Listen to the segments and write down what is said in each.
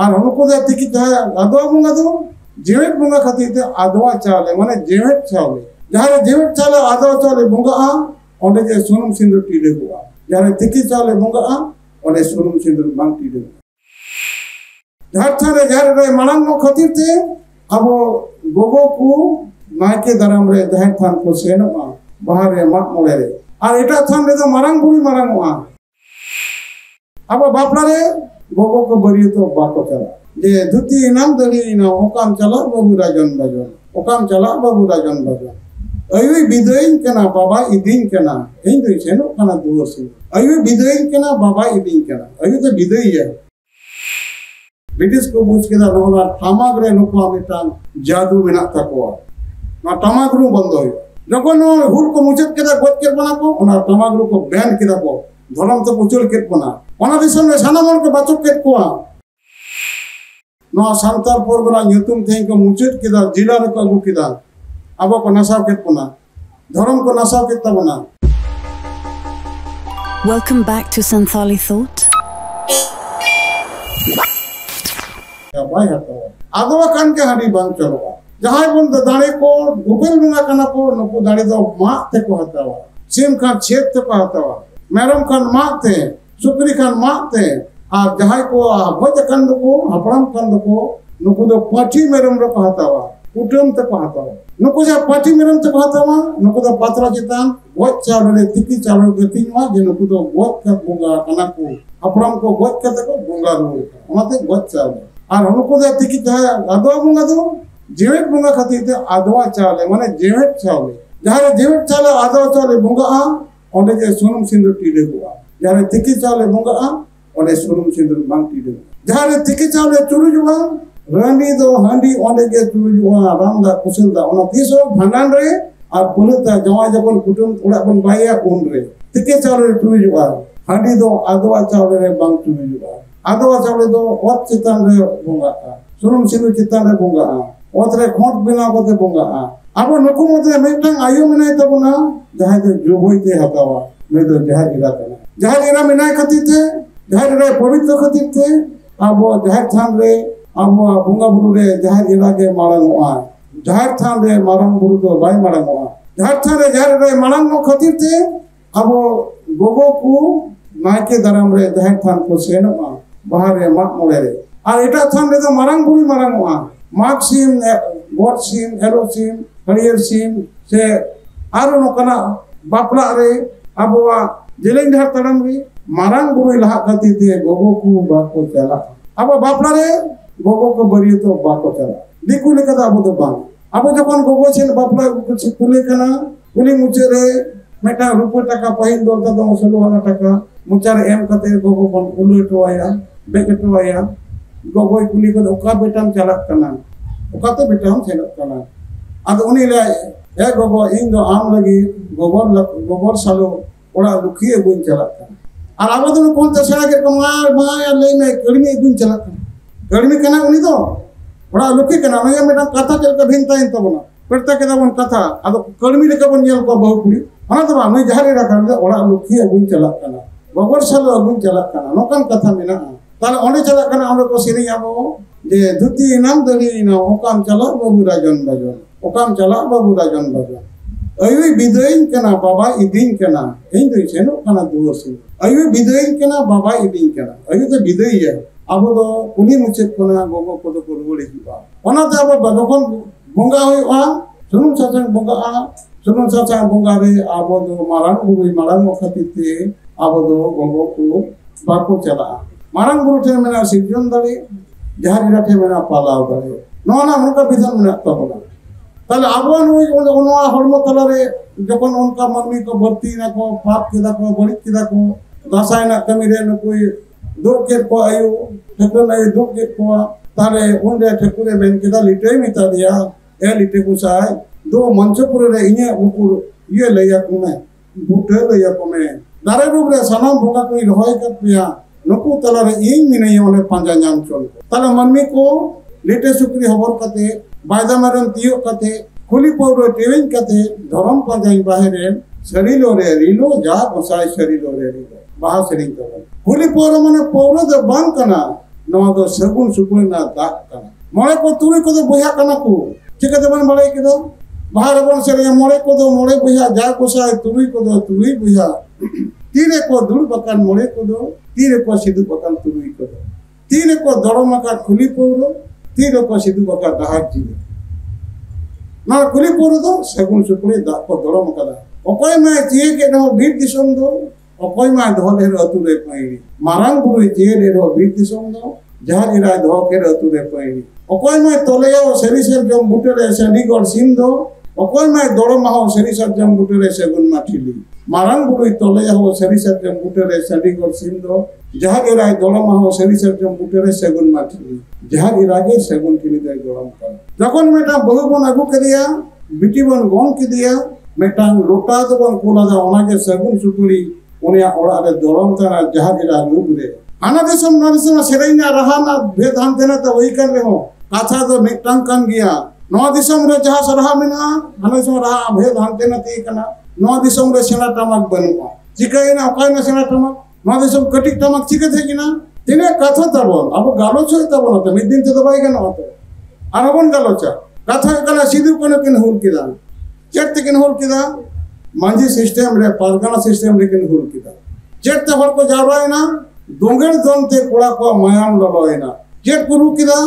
और उनको दे तिकी चाहे आदवा बुंगा दो जेवेट बुंगा खातिर ते आदवा चाले माने जेवेट चाले जहाँ जेवेट चाले आदवा चाले बुंगा ओंडे जे सुनुम सिंदूर टीडे हुआ जहाँ तिकी चाले बुंगा ओंडे सुनुम सिंदूर बांग टीडे जहाँ चाले जहाँ रे मालांग नो खातिर ते अब गोगो को नायके दाराम रे जहाँ थान को सेनो बाहर रे माक मोड़े रे और इटा थान रे तो मारांग बुरी मारांग अब बापला रे गोगो को बरी तो बाको चला जे धुती नाम दली ना ओकाम चला बाबू राजन बाजन ओकाम चला बाबू राजन बाजन अयुई बिदइन केना बाबा इदिन केना इन दो सेनो कना दुवसी अयुई बिदइन केना बाबा इदिन केना अयुई तो बिदई है ब्रिटिश को बुझ केदा नोना टामाग रे नुकला मिटान जादू मेना तकोआ ना टामाग रु बंद होय जखन हुल को मुचत केदा गोज के बना को ओना टामाग रु को बैन केदा को धरम तो पुचल के बना ओना दिसम में सानामन के बाचक के कोआ नो सांताल परगना ᱧᱩᱛᱩᱢ थे को मुचत केदा जिला रे को अगु केदा अब को नसाव के बना धरम को नसाव के तबना Welcome back to Santhali Thought. बाय हतो आदवा कान के हाडी बांग चलवा जहां बन दाड़े को गुबेल बुंगा कना को नको दाड़े दो मा ते को हतावा सिम खान छेद ते को हतावा मैरम खान मा ते सुकरी खान मा ते आ जहां को भज कान को हपड़म कान को नको दो पाठी मैरम रो को हतावा कुटम ते को हतावा नको जा पाठी मैरम ते को हतावा नको दो पात्रा चितान गोच चावल रे तिकी चावल के तीनवा जे नको दो गोच का बुंगा कना को हपड़म को गोच के ते को बुंगा रो ओते गोच चावल और उनको दे तिकी चाहे आदवा बुंगा दो जेवेट बुंगा खातिर ते आदवा चाले माने जेवेट चाले जहाँ जेवेट चाले आदवा चाले बुंगा ओंडे जे सुनुम सिंदूर टीडे हुआ जहाँ तिकी चाले बुंगा ओंडे सुनुम सिंदूर बांग टीडे जहाँ तिकी चाले चुरु जुआ रानी दो हांडी ओंडे जे चुरु जुआ रामदा कुशलदा ओना तीसो भंडान रे और पुलता जवा जबन कुटुम उड़ा बन बाया उन रे तिकी चाले चुरु जुआ हांडी दो आदवा चाले रे बांग चुरु जुआ आदवा चाले दो ओत चितान रे बुंगा सुनुम सिंदूर चितान रे बुंगा ओतरे खोट बिना कोते बुंगा अब नुकु मते मेटंग आयु मेनाय तबना जहां जे जोबोइते हतावा मे दो जहार इरा कना जहार इरा मेनाय खतिते जहार रे पवित्र खतिते अब जहार थान रे अब बुंगा बुरु रे जहार इरा के माळंगवा जहार थान रे मारंग बुरु दो बाय माळंगवा जहार थान रे माळंग खतिते अब गोगो को नायके दाराम रे जहार थान को सेनवा बाहर रे माक मोड़े रे और एटा थान रे तो मारंग बुरी मारंगवा मार्क सीम गोट सीम एरो सीम हरियर सीम से आरो नोकना बापला रे अबवा जेलें धार तड़म रे मारंग बुरुई लहा खाती थे गोगो को बाको चला अब बापला रे गोगो को बरियो तो बाको चला दिकु लेका दा अब तो बांग अब जखन गोगो छेन बापला कुछ कुले कना कुली मुचे रे मेटा रुपये टका पहिल दोलता तो 16 टका मुचार एम कते गोगो बन उलटो आया बेकटो आया गोगोई कुली को ओका बेटाम चलक कना ओका तो बेटाम चलक कना आद उनी ले ए गोगो इन दो आम लगी गोबर सालो ओड़ा लुखिए गुन चलक कना और अब तो कोन तसरा के कमार माया ले में कड़मी गुन चलक कना कड़मी कना उनी तो ओड़ा लुखि कना नया मेटा कथा चलका भिनता इन तबना परता के दबन कथा आद कड़मी ले कबन नेल को बहु कुड़ी हां तो मैं जहारे रखा ओड़ा लुखिए गुन चलक कना गोबर सालो गुन चलक कना नोकन कथा मेना ताले ओने चला कना ओने को सिरी आबो जे धुती नाम दली ना ओकाम चला बाबू राजन बाजन ओकाम चला बाबू राजन बाजन अयुई बिदइन केना बाबा इदिन केना इन दो सेनो कना दुवसी अयुई बिदइन केना बाबा इदिन केना अयुई तो बिदई है अब तो कुली मुचेत कोना गोगो को तो रुवड़ी हिबा ओना ते अब जखन बंगा होइआ सुनुम साचा बंगा रे अब तो मारांग खतिते अब तो गोगो को बाको चला मारंग बुरु ठे मेना सिजन दाड़ी जहार इरा ठे मेना पालाव दाड़ी नोना उनका विधान मेना तबला ताले आबोन होई ओनवा हड़मो तला रे जखन उनका मम्मी को भर्ती ना को पाप केदा को बड़ी केदा को दासाय ना कमी रे न कोई दुख के को आयु ठेको नै दुख के को ताले उनरे ठेकुरे बेन केदा लिटे मिता दिया ए लिटे को साय दो मंचपुर रे इने उपुर ये लैया को मैं बूटे लैया को मैं दारे रूप रे सनाम भोगा कोई रहोय कर पिया नुकु तला रे इन मिने ओने पांजा नाम चल ताला मम्मी को लेटे सुक्री हबर कते बायदा मारन तियो कते खुली पौरो टेविन कते धरम पांजाई बाहरे शरीलो रे रिलो जा बसाय शरीलो रे रिलो बाहा शरीर तो खुली पौरो माने पौरो द बांग कना नवा दो सगुन सुपुरी ना दाग कना मोड़े को तुरी को दो बोया कना को चिकते बन बड़े के दो बाहर बन से मोड़े को दो मोड़े बोया जा को सा तुरी को दो तुरी बोया तीरे को दुड़ बकन मोड़े को दो तीरे को सिद्धू बकन तुरी को दो तीरे को दड़ो मका खुली पोरो तीरे को सिद्धू बकन दाग जी ना खुली पोरो दो सगुन सुपुरी दाग को दड़ो मका दा ओकोय में चिए के दो बीर दिसम दो ओकोय में धो दे अतुरे पाइरी मारंग बुरुई चिए दे दो बीर दिसम दो जहां इरा धो के अतुरे पाइरी ओकोय में तोलेया सरीसर जम बुटरे सडीगोर सिम दो ओकोय में दड़ो माहो सरीसर जम बुटरे सगुन माठिली मारंग बुरुई तोलेया सरीसर जम बुटरे सडीगोर सिम दो जहां इरा दड़ो माहो सरीसर जम बुटरे सगुन माठिली जहां इरा के सगुन किनी दे दड़म का जखन मेटा बहु बन आगु के दिया बिटी बन गोम के दिया मेटांग लोटा तो बन कोला दा ओना के सगुन सुपुरी उनिया ओड़ा रे दड़म तना जहां इरा लुग रे आना देशम ना देशम सेरेना रहाना भेदान देना तो वही कर ले हो कथा तो मिटांग कान गया नौ दिसम रे जहां सरहा मेना आना सम रहा भेदान देना ती कना नौ दिसम रे सेना टमक बनुआ चिकाइना ओकाय ना सेना टमक नौ दिसम कटिक टमक चिके थे किना तिने कथा तबन अब गालोच तबन तो मिदिन ते दबाई गना होतो आरबन गालोचा कथा कला सिधु कोन किन हुल किदा चेत किन हुल किदा मांझी सिस्टम रे पारगना सिस्टम रे किन हुल किदा चेत हर को जावरायना दोंगेर दोनते कोड़ा को मायाम ललोयना चेत को रुकिदा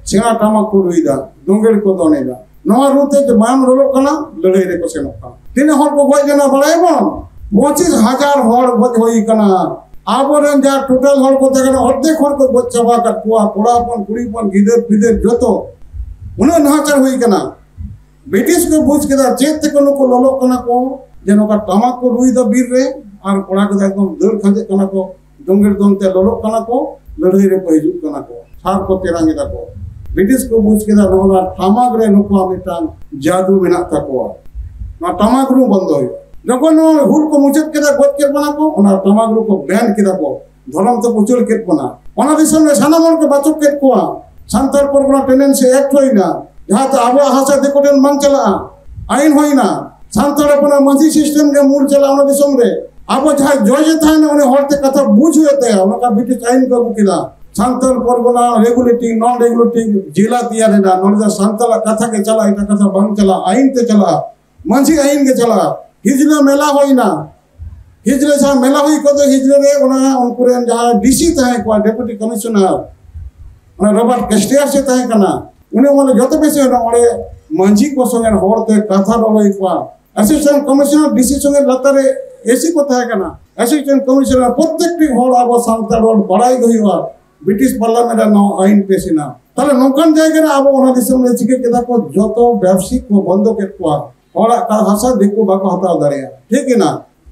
सेना टमक को रुइदा दोंगेर को दोनेदा नवा रुते जे मायाम ललो कना लड़ाई रे को सेनोका तिने हर को गय जना बड़ायबन 25,000 हर गज होई कना आबोरेन जा टोटल हर को देखना अर्धेक हर को गज चबा कर कुआ कोड़ापन कुड़ीपन गिदर फिदर जतो उन नाचर होई कना ब्रिटिश को बुझ केदा चेत को नको ललो कना को जेनो का टमक को रुइदा बीर रे और कोड़ा को एकदम दर खंजे कना को दोंगेर दोनते ललो कना को लड़ाई रे को हिजु कना को सार को तेरांगे दा को ब्रिटिश को बुझ केदा नोला टमक रे नको मिटान जादू बिना तको ना टमक रु बंद होय जखन हुल को मुचत केदा गज के बना को ओना टमक रु को बैन केदा को धरम तो पुचल के बना ओना दिसम रे सानामन को बाचक के को संतर परगना टेंडेंसी एक्ट होइना जहां तो आबो हासा देखोटेन मान चला आइन होइना संतर अपना मंजी सिस्टम के मूल चला ओना दिसम रे आबो जहां जज था ना उन्हें हरते कथा बुझ होते है उनका ब्रिटिश आइन को किला संतर परगना रेगुलेटिंग नॉन रेगुलेटिंग जिला दिया रेना नॉन संतला कथा के चला इटा कथा बंग चला आइन ते चला मंजी आइन के चला हिजला मेला होइना हिजले सा मेला होई को तो हिजले रे ओना उनकुरेन जहां डीसी ताहे को डेप्यूटी कमिश्नर ओना रॉबर्ट कैस्टियर से ताहे कना उन्हें माने जतो बेसे ओरे मंजी को संगे होरते कथा रोई को असिस्टेंट कमिश्नर डीसी संगे लतारे एसी को ताहे कना असिस्टेंट कमिश्नर प्रत्येकटी होर आबो सांता रोड बड़ाई गइवा ब्रिटिश पार्लियामेंट नो आइन पेसिना ताले नोकन जायगा रे आबो ओना दिसम रे चिके केदा को जतो व्यवसायिक को बंद के को और का भाषा देखो बाको हताव दाड़िया ठीक है ना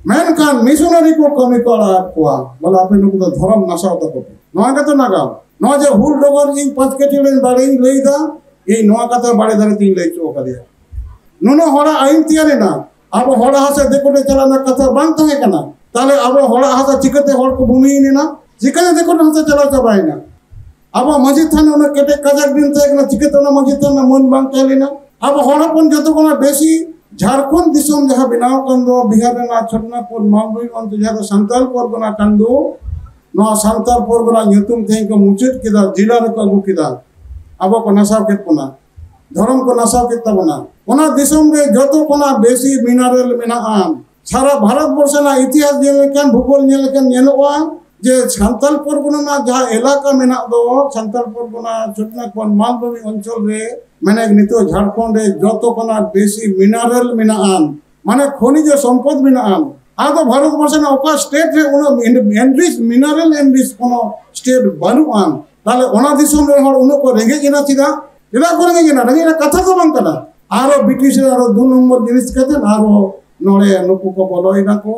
मैन खान मिशनरी को कमी करा को बोला आपे नुको तो धर्म नसाव तो नोआ का तो नागाम नोआ जे हुल डगर इन 5 केटिलेन बाड़े लेइदा ए नोआ का तो बाड़े दारे तीन ले चो करिया नुनो होड़ा आइन तियारे ना अब होड़ा हासे देखोटे चला ना कथा बांग ताहे कना ताले अब होड़ा हासा चिकते होड़ को भूमि ने ना चिकते देखोटे हासे चला चबाइना अब मस्जिद थाने उन केटे कजक दिन तक ना चिकते ना मस्जिद थाने मन बांग तालेना अब होड़ापन जतो कोना बेसी झारखंड दिसम जहां बिनाव कंदो बिहार ना छटनापुर मालवी अंत जहां संताल परगना कंदो नो संताल परगना ᱧᱩᱛᱩᱢ थे को मुचेत किदा जिला रे को किदा अब को नसाव के पना धर्म को नसाव के तबना ओना दिसम रे जतो कोना बेसी मिनरल मेना आम सारा भारत वर्ष ना इतिहास जे लेकन भूगोल जे लेकन नेलोआ जे संताल परगना ना जहां इलाका मेना दो संताल परगना छटनापुर मालवी अंचल रे माने नितो झारखंड रे जतो कोना बेसी मिनरल मेना आम माने खनिज संपद मेना आम आदो भारत वर्ष ना ओका स्टेट रे उनो एनरिच मिनरल एनरिच कोनो स्टेट बानु आम ताले ओना दिसम रे हर उनो को रेंगे जिना चिदा इला को रेंगे जिना रेंगे कथा को बांग कना आरो ब्रिटिश आरो 2 नंबर जिनिस कते आरो नोरे नुकु को बोलोइना को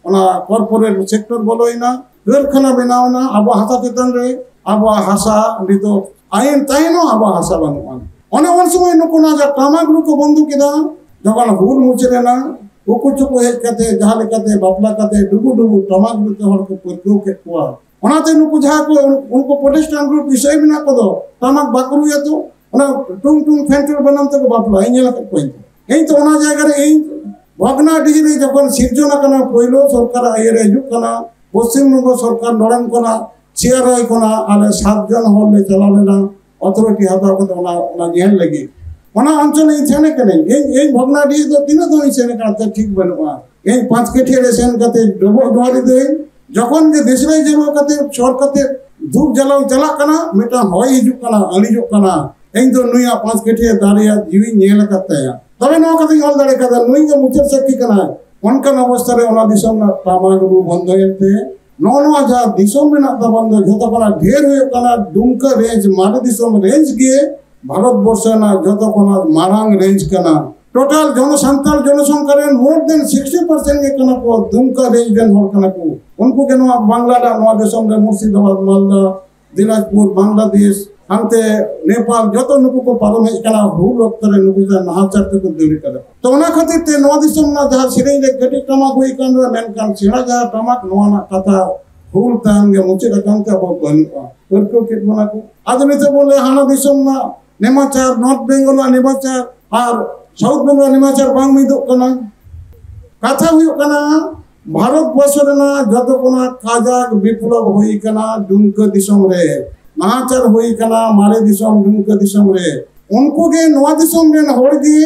ओना कॉर्पोरेट सेक्टर बोलोइना कारखाना बनावना अब हासा चितन रे अब हासा नितो आइन ताइनो अब हासा बानु आम ओने उन समय नुको ना जा टामाक नुको बंदू किदा जगन हुल मुचरेना उकु चुकु हे कते जहां लेकते बापला कते डुबु डुबु टामाक नुको हर को परको के कोआ ओनाते नुको जहां को उनको प्रोटेस्टेंट ग्रुप विषय बिना को दो टामाक बाकरू या तो ओना टुंग टुंग फेंटर बनम तक बापला इनेला को एई तो ओना जायगा रे एई भगना डिग्री जखन सिरजना कना पहिलो सरकार आये रे जुक कना पश्चिम बंग सरकार नरम कना CRI kona ale 7 জন hol le chala lena authority hataw kate ona nyel lagi ona অঞ্চলে ইছানে কেন এই ভগ্নাডি তো তিন তো ইছানে কাতে ঠিক বানুয়া এই 5 কেঠি রেশন কাতে ডবো জোয়ারি দেই যখন যে দেশলাই যাব কাতে সরকারতে ধূপ জ্বালাও চালা কানা মেটা হয় হিজুক কানা আলিজুক কানা এই তো নুইয়া 5 কেঠি দাঁড়িয়া জিবি নিয়েলা কাতে তবে নো কাতে হল দাঁড়ে কাতে নুই কে মুচের সাক্ষী কানা অনকান অবস্থারে ওনা দিশম না তামাগরু বন্ধ হইতে नौनवा जा दिसों में ना तबंध जोतो कना ढेर हुए कना दुमका रेंज मारे दिसों में रेंज गे भारत वर्ष ना जोतो कना मारांग रेंज कना टोटल जनसंख्या जनसंख्या मोर देन 60% के कना को दुमका रेंज देन होर कना को उनको के नवा बांग्लादेश नवा देशों में मुर्शिदाबाद मालदा दिनाजपुर बांग्लादेश अंते नेपाल जोतो नुकु को पारो में कना हुल वक्तरे नुकु जा नहाचार के को देरी करे तो ओना खातिर ते नवा दिसों ना जहां सिरे ले गटी टमाक होई कान मेन कान सिरा जा टमाक नवा ना कथा हुल तांगे मुचे रकम का बहुत बनुआ परको के बना को आदमी तो बोले हाना दिसों ना नेमाचार नॉर्थ बेंगल नेमाचार और साउथ बेंगल नेमाचार बांग मिदो कना कथा हुई कना भारत वर्ष ना जतो कोना काजाक विप्लव होई कना दुमका दिसों रे नाचार हुई कना मारे दिसों दुमका दिसों रे उनको के नवा दिसों रे होड़ गे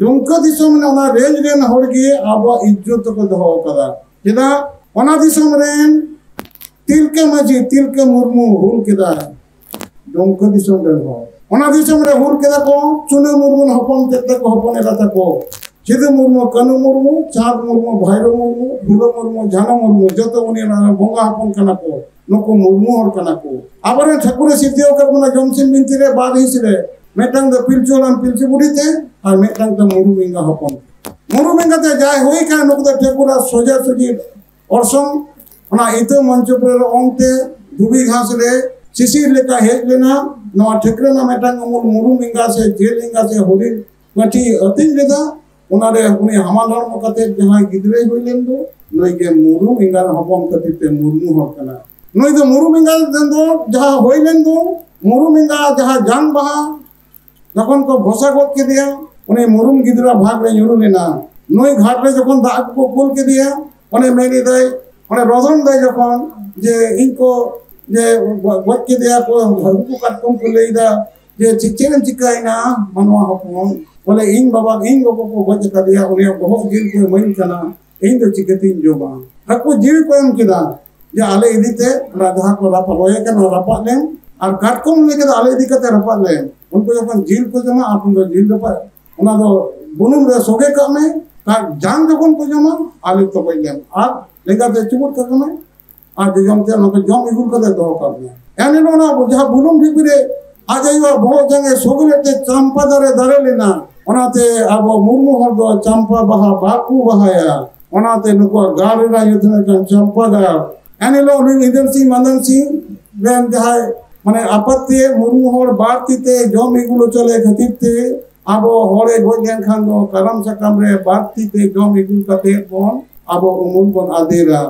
दुमका दिसों में ओना रेंज रे होड़ गे अब इज्जत को दहो कदा केदा ओना दिसों रे तिलके माजी तिलके मुर्मू हुल केदा दुमका दिसों रे हो ओना दिसों रे हुल केदा को चुने मुर्मू हपन तेते को हपन एलाता को सिदे मुर्मू कनु मुर्मू चाँद मुर्मू भाईरो मुर्मू फुलो मुर्मू झानो मुर्मू जतो उनी बोंगा हपन कना को नुको मुर्मू हर कना को आबरे ठाकुर सिद्धियो करबना जमसिन बिनती रे बाद हिसरे मेटांग द पिलचोलान पिलची बुडीते और मेटांग द मुरुमिंगा हपन मुरुमिंगा ते जाय होई का नुको the ठाकुरा Souza sooji orsom ona ito mancho पर ओंते धुबी घास रे शिशिर लेका हेज लेना नवा ठेकरे ना मेटांग अमूल मुरुमिंगा से जेलिंगा से होली मठी अतिन लेदा उनारे उनी हमालर मकते जहां गिदरे होइलेन दो नई के मुरुमिंगा हपन कतिते मुर्मू हर कना नई दो मुरुमिंगा दो जहां होइलेन दो मुरुमिंगा जहां जान बहा যখন को भोसा गोद के दिया उन्हें मुरुम गिदरा भाग रे यूरो लेना नई घाट रे जখন दाग को कुल के दिया उन्हें मेरी दई उन्हें रोजन दई जখন जे इनको जे गोद के दिया को हरकू काटकम को लेदा जे चिचेन चिकाइना मनवा हपन बोले इन बाबा इन लोगों को गोद का दिया उन्हें बहुत जिल को मन कना इन तो चिकतिन जोबा हकू जिल को एम किदा जे आले इदिते राधा को रापा लोये के न रापा ले और काटकम लेके आले इदी कते रापा ले उनको जब जिल को जमा आप उनको जिल रपा उना तो बुनुम रे सोगे का में का जान जबन को जमा आले तो पइले और लेगा ते चुबुट का में और जमते उनको जम इगुल कते दो का में यानी ना जहां बुनुम ढिबिरे आ जाइवा बहुत जगह सोगलेते चंपा दरे लेना ओनाते अब मुर्मू हर दो चंपा बहा बाकू बहाया ओनाते नुको गारे रा युद्धने का चंपा गा यानी लो निदन सिंह मदन सिंह रेन जहां माने आपत्ति मुर्मू हर बारतीते जम इगुलो चले खतिते अब हरे गोजेन खान दो करम सकम रे बारतीते जम इगुल कते बोन अब उमुल बोन आदेरा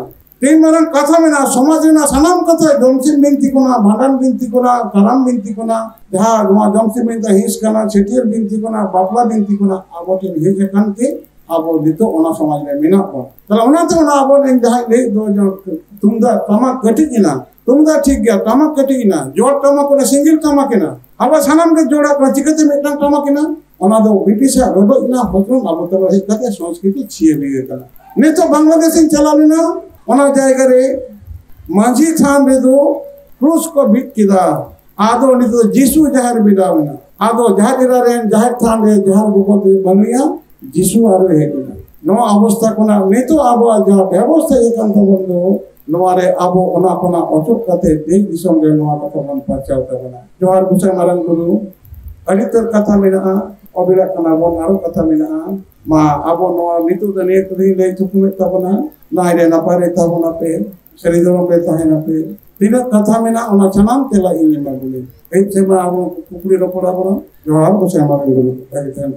तीन मारन कथा में ना समाज ना सनाम कथा जमसिन बिनती कोना भांडन बिनती कोना करम बिनती कोना जहां नवा जमसिन बिनती हिस कना छेटियर बिनती कोना बापला बिनती कोना अब टिन हेजे कान के अब दितो ओना समाज में मिना को तला ओना तो ना अब ने जहां ले दो जो तुमदा तमा कटिना तुमदा ठीक गया तमा कटिना जोड़ तमा को सिंगल तमा केना अब सनाम के जोड़ा को चिकते मिटन तमा केना ओना दो ब्रिटिश रोडोना होतो अब तो रही कते संस्कृति छिए लिए कना ने तो बांग्लादेश चला लेना ओना जायगा रे मांझी थान रे दो क्रूस को बिट किदा आदो नि तो जीसु जहर बिदावना आदो जहर रे जहर थान रे जहर गुको बनिया जीसु आरो हेना नो अवस्था कोना ने तो आबो जहां व्यवस्था एकांत बंदो नवारे आबो ओना कोना अचुक कते देश दिसम रे नवा कथा मन पचाव तबना जोहार गुसा मारन गुरु अडितर कथा मेना अबिरा कना बोन आरो कथा मेना मा आबो नवा नितु दने करी ले थुकुमे तबना नाइरे नपारे तबना पे शरीरम पे तहना पे तीन कथा मेना ओना सनाम तेला इन मा बोले ए सेमा आबो कुकुरी रपड़ा बना जोहार गुसा मारन गुरु अडितर